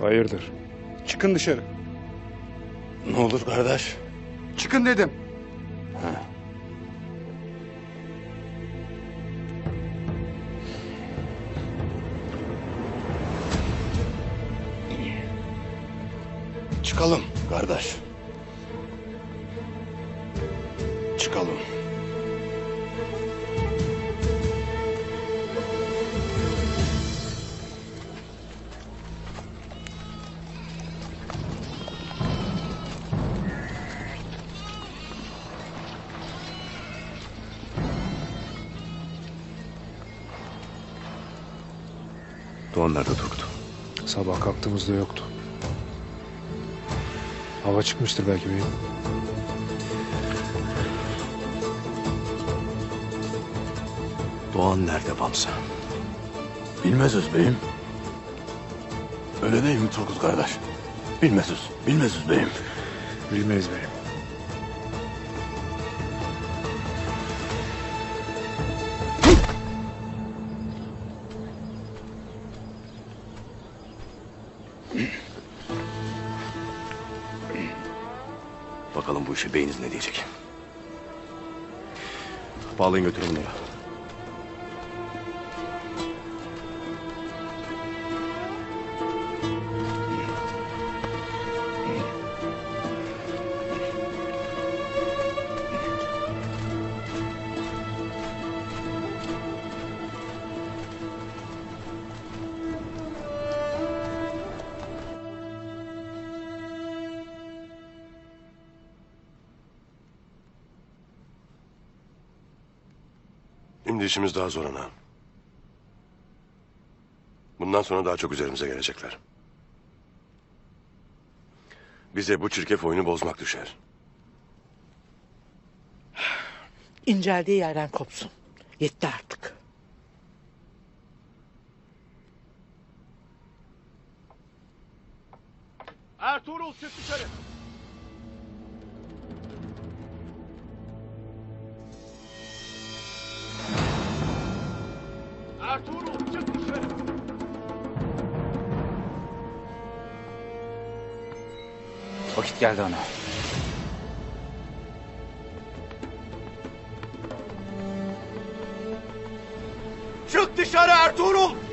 Hayırdır? Çıkın dışarı. Ne olur kardeş? Çıkın dedim. Çıkalım kardeş. Çıkalım. Doğan nerede Turgut? Sabah kalktığımızda yoktu. Hava çıkmıştır belki beyim. Doğan nerede Bamsa? Bilmezüz beyim. Öyle değil mi Turgut kardeş? Bilmezüz. Bilmezüz beyim. Bilmeyiz beyim. Bakalım bu işe beyiniz ne diyecek? Bağlayın götürün bunları. Şimdi işimiz daha zor ana. Bundan sonra daha çok üzerimize gelecekler. Bize bu çirkef oyunu bozmak düşer. İnceldiği yerden kopsun. Yetti artık. Ertuğrul çık dışarı. Ertuğrul çık dışarı. Vakit geldi ana. Çık dışarı Ertuğrul.